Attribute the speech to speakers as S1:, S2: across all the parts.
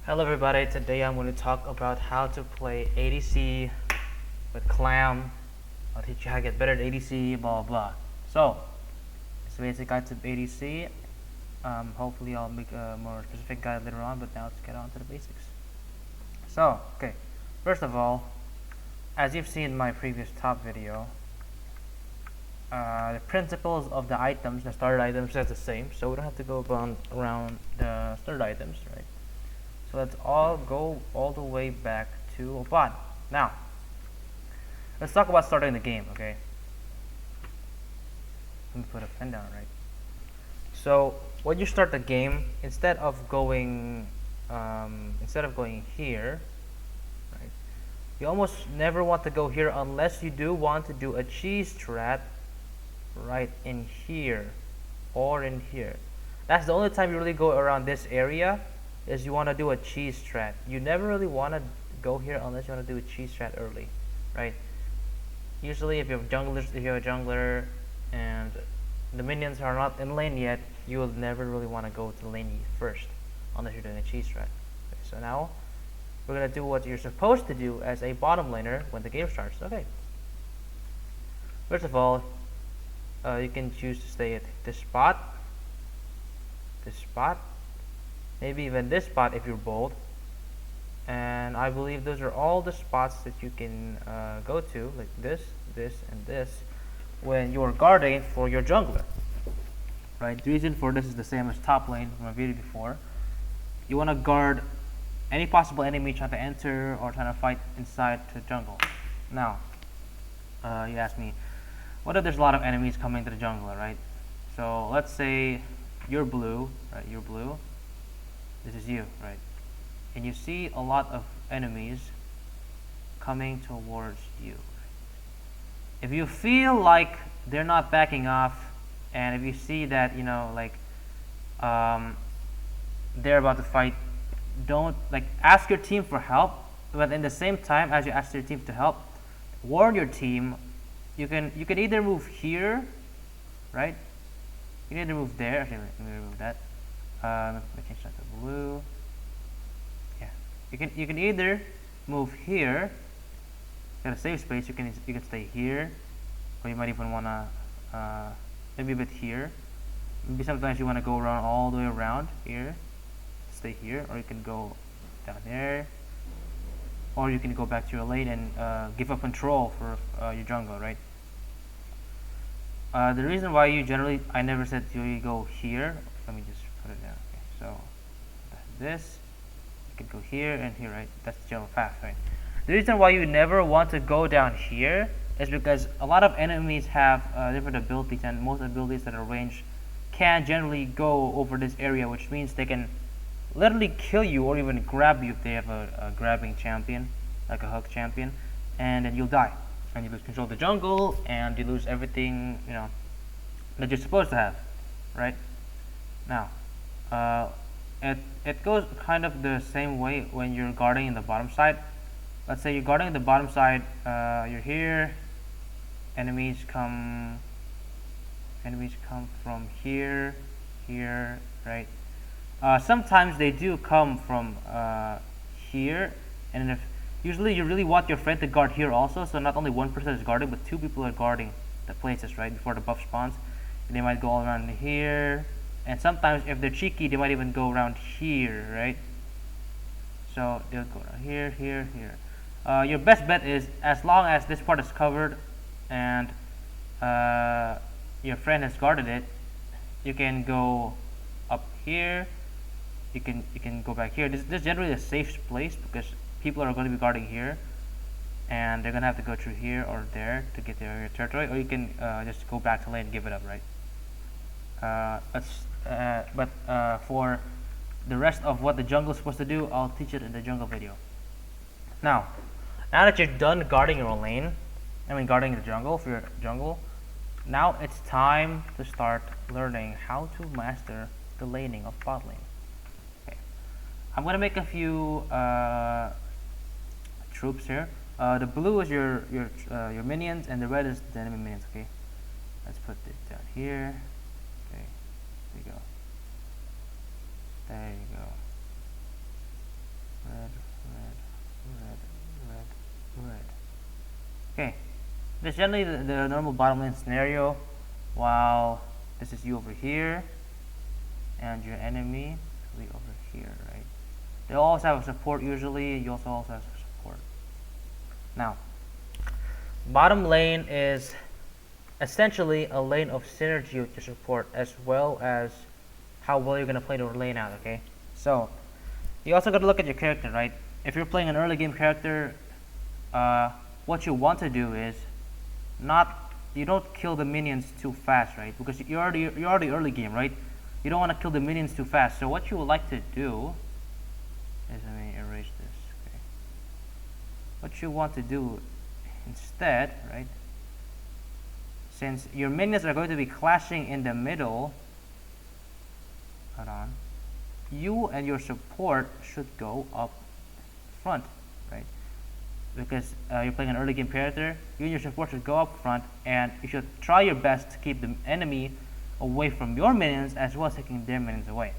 S1: Hello everybody, today I'm going to talk about how to play ADC with Clam. I'll teach you how to get better at ADC, blah blah. So, it's a basic guide to ADC. Hopefully I'll make a more specific guide later on, but now let's get on to the basics. So, okay, first of all, as you've seen in my previous top video, the principles of the items, the starter items, are the same, so we don't have to go around the starter items, right? So let's all go all the way back to a bot. Now, let's talk about starting the game, okay? Let me put a pen down, right? So when you start the game, instead of going here, right? You almost never want to go here unless you do want to do a cheese strat right in here or in here. That's the only time you really go around this area. Is you want to do a cheese strat. You never really want to go here unless you want to do a cheese strat early, right? Usually if you have junglers, if you have a jungler and the minions are not in lane yet, you will never really want to go to lane first unless you're doing a cheese strat. Okay, so now we're going to do what you're supposed to do as a bottom laner when the game starts. Okay. First of all, you can choose to stay at this spot, maybe even this spot if you're bold, and I believe those are all the spots that you can go to, like this, and this, when you're guarding for your jungler, right? The reason for this is the same as top lane from my video before. You want to guard any possible enemy trying to enter or trying to fight inside the jungle. Now, you ask me, what if there's a lot of enemies coming to the jungler, right? So let's say you're blue, right? You're blue. This is you, right? And you see a lot of enemies coming towards you. If you feel like they're not backing off, and if you see that, they're about to fight, don't, ask your team for help, but in the same time as you ask your team to help, warn your team. You can either move here, right? You can either move there. Actually, let me remove that. Let me change that to blue. Yeah, you can either move here, got a safe space. You can stay here, or you might even wanna maybe a bit here. Maybe sometimes you wanna go around all the way around here, stay here, or you can go down there, or you can go back to your lane and give up control for your jungle, right? The reason why I never said you go here. Let me just put it down. Okay, so this, you can go here and here, right? That's the general path, right? The reason why you never want to go down here is because a lot of enemies have different abilities, and most abilities that are ranged can generally go over this area, which means they can literally kill you or even grab you if they have a grabbing champion, like a hook champion, and then you'll die. And you lose control of the jungle, and you lose everything, that you're supposed to have, right? Now, it goes kind of the same way when you're guarding in the bottom side. Let's say you're guarding in the bottom side, you're here, enemies come from here, right? Sometimes they do come from here, and if usually you really want your friend to guard here also, so not only one person is guarding, but two people are guarding the places, right, before the buff spawns. And they might go all around here, and sometimes if they're cheeky, they might even go around here, right? So they'll go around here. Your best bet is, as long as this part is covered and your friend has guarded it, you can go up here. You can go back here. This is generally a safe place because people are going to be guarding here, and they're going to have to go through here or there to get their territory, or you can just go back to lane and give it up, right? But for the rest of what the jungle is supposed to do, I'll teach it in the jungle video. Now that you're done guarding your lane, guarding the jungle for your jungle, now it's time to start learning how to master the laning of bot lane. Okay, I'm gonna make a few troops here. The blue is your minions, and the red is the enemy minions. Okay, let's put it down here. Okay, there you go. There you go. Okay, this is generally the normal bottom lane scenario, while this is you over here, and your enemy is over here, right? They always have a support usually, you also have support. Now, bottom lane is essentially a lane of synergy with your support, as well as how well you're going to play the lane out, okay? So, you also got to look at your character, right? If you're playing an early game character, what you want to do is you don't kill the minions too fast, right? Because you're already early game, right? You don't want to kill the minions too fast. So what you would like to do is, let me erase this. Okay. What you want to do instead, right? Since your minions are going to be clashing in the middle, hold on. You and your support should go up front, right? Because you're playing an early game character, you and your support should go up front, and you should try your best to keep the enemy away from your minions, as well as taking their minions away.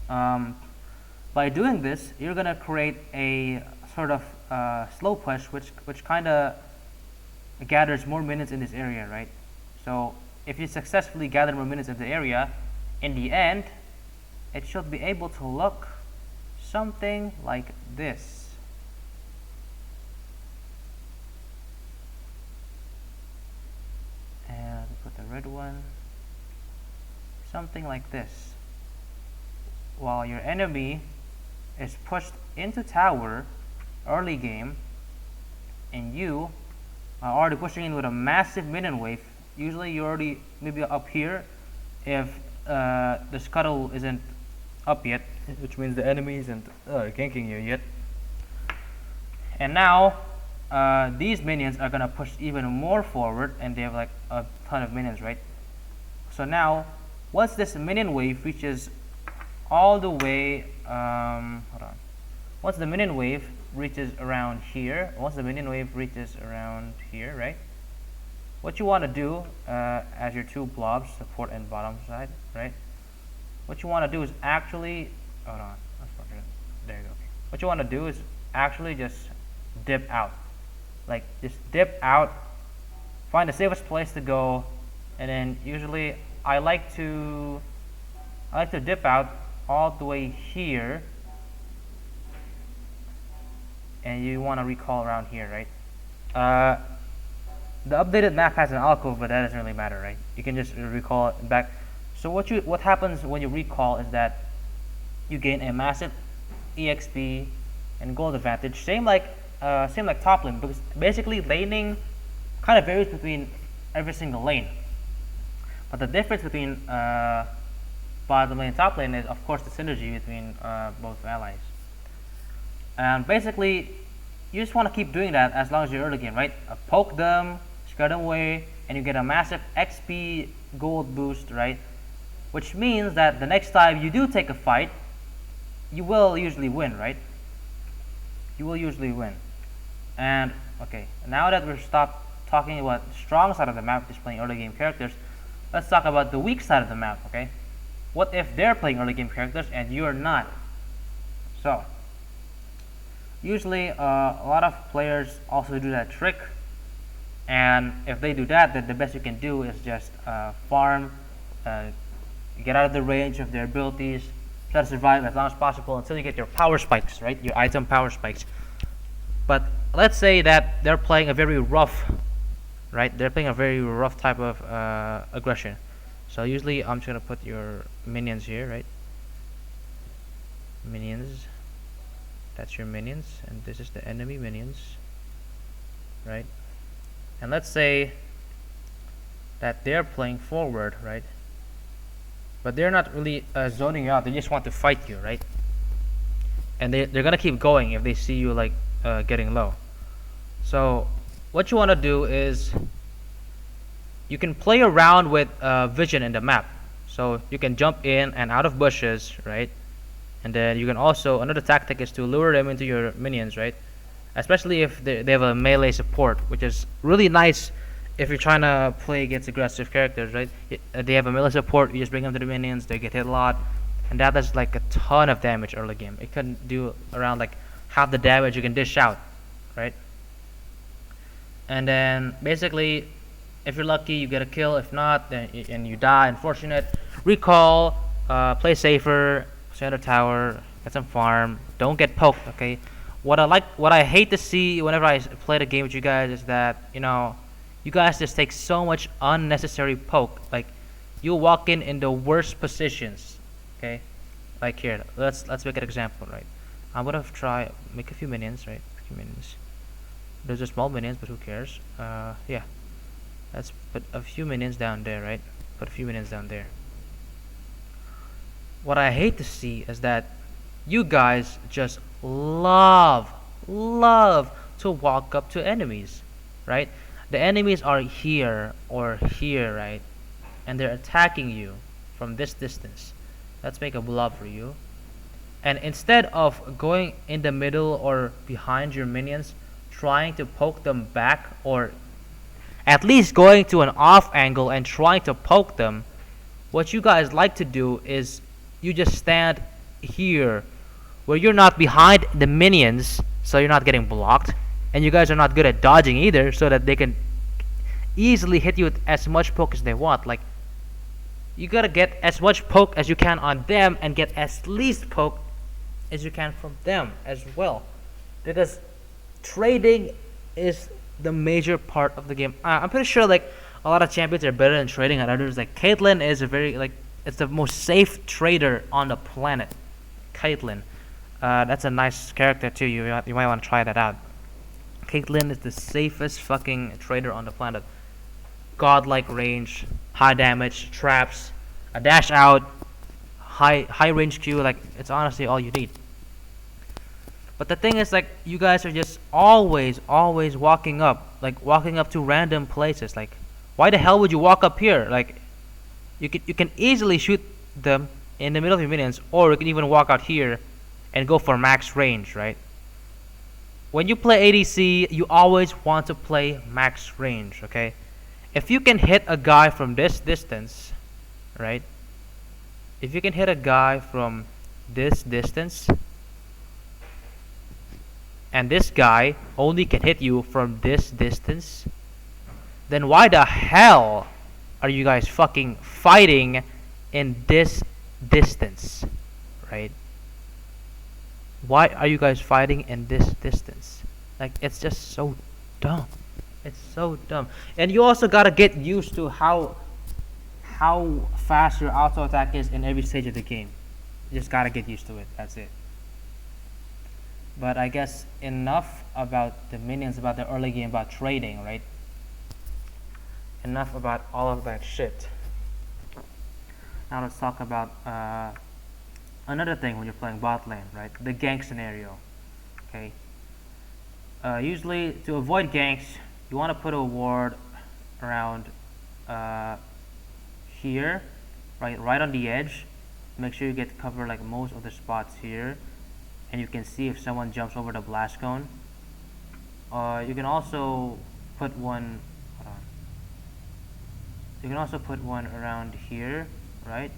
S1: By doing this, you're gonna create a sort of slow push, which kind of gathers more minions in this area, right? So if you successfully gather more minions in the area, in the end, it should be able to look something like this. And put the red one, something like this. While your enemy is pushed into tower early game, and you are already pushing in with a massive minion wave. Usually you're already maybe up here if the scuttle isn't up yet, which means the enemy isn't ganking you yet. And now these minions are gonna push even more forward, and they have like a ton of minions, right? So now once this minion wave reaches all the way, hold on. Once the minion wave reaches around here, right? What you want to do as your two blobs, support and bottom side, right? What you want to do is actually, hold on, there you go. What you want to do is actually just dip out. Like, just dip out, find the safest place to go, and then usually I like to dip out all the way here, and you want to recall around here, right? The updated map has an alcove, but that doesn't really matter, right? You can just recall it back. So what happens when you recall is that you gain a massive EXP and gold advantage. Same like top lane, because basically laning kind of varies between every single lane. But the difference between bottom lane and top lane is, of course, the synergy between both allies. And basically, you just want to keep doing that as long as you're early game, right? Poke them, scare them away, and you get a massive XP gold boost, right? Which means that the next time you do take a fight, you will usually win, right? You will usually win. And, okay, now that we've stopped talking about the strong side of the map, just playing early game characters, let's talk about the weak side of the map, okay? What if they're playing early game characters and you're not? So, usually a lot of players also do that trick, and if they do that, then the best you can do is just farm, get out of the range of their abilities, try to survive as long as possible until you get your power spikes, right? Your item power spikes. But let's say that they're playing a very rough, right? They're playing a very rough type of aggression. So usually I'm just gonna put your minions here, right? Minions. That's your minions, and this is the enemy minions, right? And let's say that they're playing forward, right? But they're not really zoning you out. They just want to fight you, right? And they're gonna keep going if they see you like getting low. So what you want to do is you can play around with vision in the map. So you can jump in and out of bushes, right? And then you can also, another tactic is to lure them into your minions, right? Especially if they have a melee support, which is really nice if you're trying to play against aggressive characters, right? They have a melee support, you just bring them to the minions, they get hit a lot, and that does like a ton of damage early game. It can do around like half the damage you can dish out, right? and then basically, if you're lucky, you get a kill. If not, then and you die. Unfortunate. Recall. Play safer. Center tower. Get some farm. Don't get poked. Okay. What I hate to see whenever I play the game with you guys is that you guys just take so much unnecessary poke. Like, you walk in the worst positions. Okay. Like here. Let's make an example, right? I'm gonna try make a few minions, right? A few minions. Those are small minions, but who cares? Yeah. Let's put a few minions down there, right? Put a few minions down there. What I hate to see is that you guys just love to walk up to enemies, right? The enemies are here or here, right? And they're attacking you from this distance. Let's make a blob for you. And instead of going in the middle or behind your minions, trying to poke them back, or at least going to an off angle and trying to poke them, what you guys like to do is you just stand here where you're not behind the minions, so you're not getting blocked, and you guys are not good at dodging either, so that they can easily hit you with as much poke as they want. Like, you gotta get as much poke as you can on them and get as least poke as you can from them as well, because trading is the major part of the game. I'm pretty sure like a lot of champions are better than trading than others. Like Caitlyn is a very it's the most safe trader on the planet. Caitlyn, that's a nice character too. You might want to try that out. Caitlyn is the safest fucking trader on the planet. Godlike range, high damage, traps, a dash out, high range Q. Like, it's honestly all you need. But the thing is, like, you guys are just always walking up to random places. Like, why the hell would you walk up here? Like, you can easily shoot them in the middle of your minions, or you can even walk out here and go for max range, right? When you play ADC, you always want to play max range, okay? If you can hit a guy from this distance, right? If you can hit a guy from this distance, and this guy only can hit you from this distance, then why the hell are you guys fucking fighting in this distance, right? Why are you guys fighting in this distance? Like, it's just so dumb. It's so dumb. And you also gotta get used to how fast your auto attack is in every stage of the game. You just gotta get used to it. That's it. But I guess enough about the minions, about the early game, about trading, right? Enough about all of that shit. Now let's talk about another thing when you're playing bot lane, right? The gank scenario. Okay. Usually, to avoid ganks, you want to put a ward around here, right on the edge. Make sure you get cover like most of the spots here, and you can see if someone jumps over the blast cone. You can also put one. Hold on. You can also put one around here, right?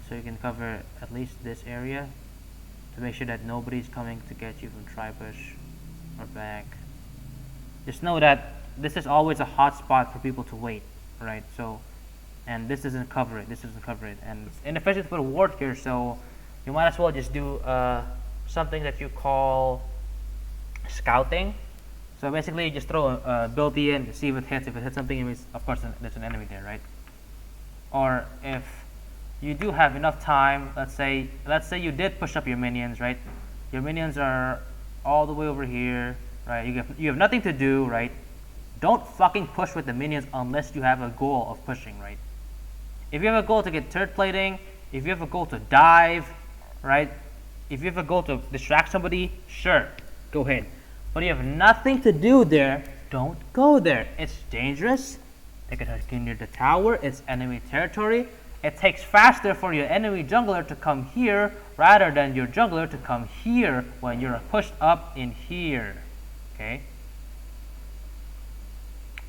S1: So you can cover at least this area to make sure that nobody's coming to get you from tri-push or back. Just know that this is always a hot spot for people to wait, right? So, and this doesn't cover it. This doesn't cover it, and it's inefficient to put a ward here. So you might as well just do something that you call scouting. So basically, you just throw a ability in to see if it hits. If it hits something, it means, of course, there's an enemy there, right? Or if you do have enough time, let's say you did push up your minions, right? Your minions are all the way over here, right? You have nothing to do, right? Don't fucking push with the minions unless you have a goal of pushing, right? If you have a goal to get turret plating, if you have a goal to dive, right? If you have a goal to distract somebody, sure, go ahead. But you have nothing to do there, don't go there. It's dangerous. They can hit near the tower. It's enemy territory. It takes faster for your enemy jungler to come here rather than your jungler to come here when you're pushed up in here. Okay?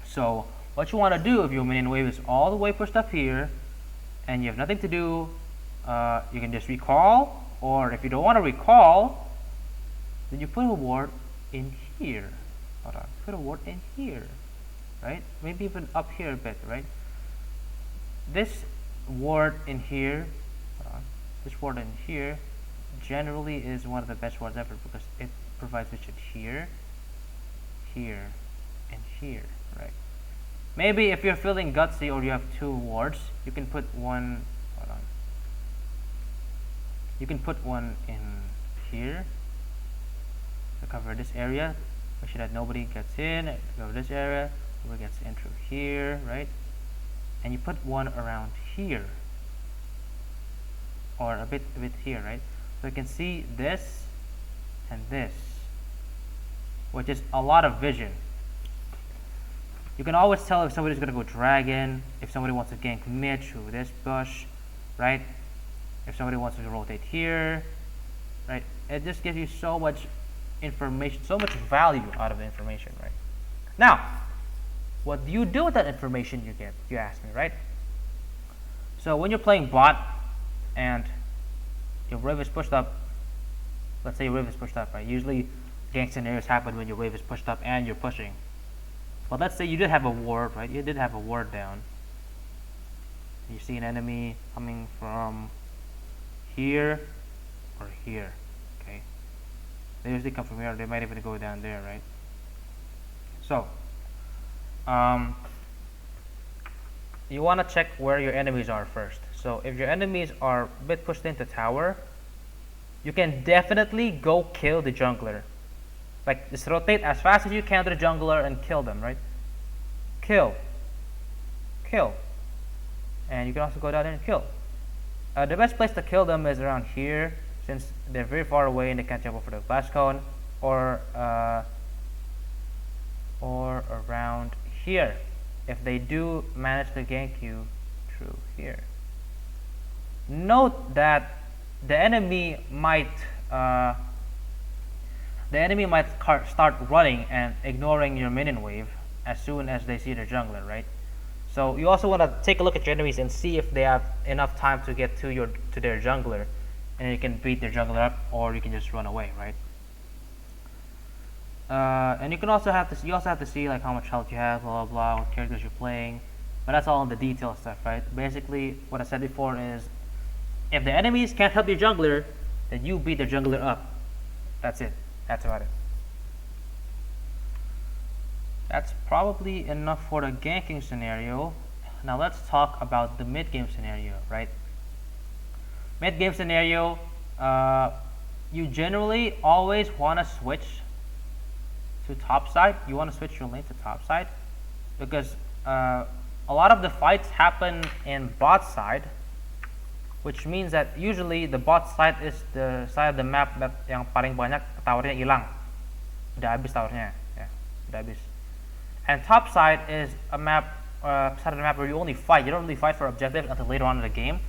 S1: So what you want to do if your minion wave is all the way pushed up here and you have nothing to do, you can just recall, or if you don't want to recall, then you put a ward in here. hold on, put a ward in here, right? Maybe even up here a bit, right? This ward in here, hold on, this ward in here generally is one of the best wards ever because it provides vision here, here, and here, right? Maybe if you're feeling gutsy or you have two wards, you can put one, hold on, you can put one in here to cover this area, make sure that nobody gets in, to cover this area, nobody gets in through here, right? And you put one around here, or a bit here, right? So you can see this and this, which is a lot of vision. You can always tell if somebody's gonna go dragon, if somebody wants to gank mid through this bush, right? If somebody wants to rotate here, right? It just gives you so much information, so much value out of the information, right? Now, what do you do with that information you get? You ask me, right? So when you're playing bot and your wave is pushed up, let's say your wave is pushed up, right? Usually gank scenarios happen when your wave is pushed up and you're pushing. But let's say you did have a ward, right? You did have a ward down. You see an enemy coming from here or here, okay? They usually come from here, or they might even go down there, right? So, you want to check where your enemies are first. So if your enemies are a bit pushed into tower, you can definitely go kill the jungler. Like, just rotate as fast as you can to the jungler and kill them, right? Kill. And you can also go down there and kill. The best place to kill them is around here, since they're very far away and they can't jump over the blast cone, or around here, if they do manage to gank you through here. Note that the enemy might start running and ignoring your minion wave as soon as they see the jungler, right? So you also want to take a look at your enemies and see if they have enough time to get to their jungler, and you can beat their jungler up, or you can just run away, right? And you also have to see like how much health you have, blah blah blah, what characters you're playing, but that's all in the detail stuff, right? Basically, what I said before is, if the enemies can't help your jungler, then you beat their jungler up. That's it. That's about it. That's probably enough for the ganking scenario. Now let's talk about the mid game scenario, right? Mid game scenario, you generally always want to switch to top side. You want to switch your lane to top side because a lot of the fights happen in bot side, which means that usually the bot side is the side of the map that yang paling banyak towernya hilang, udah habis towernya, ya, udah habis. And top side is a map, side of the map where you only fight. You don't really fight for objectives until later on in the game.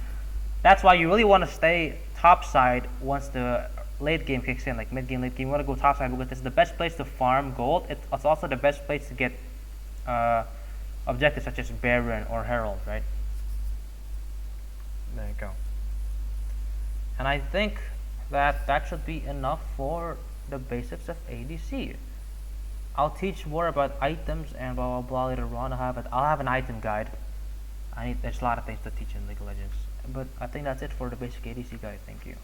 S1: That's why you really want to stay top side once the late game kicks in, like mid game, late game. You want to go top side because it's the best place to farm gold. It's also the best place to get objectives such as Baron or Herald, right? There you go. And I think that should be enough for the basics of ADC. I'll teach more about items and blah blah blah later on. I'll have an item guide. There's a lot of things to teach in League of Legends. But I think that's it for the basic ADC guide. Thank you.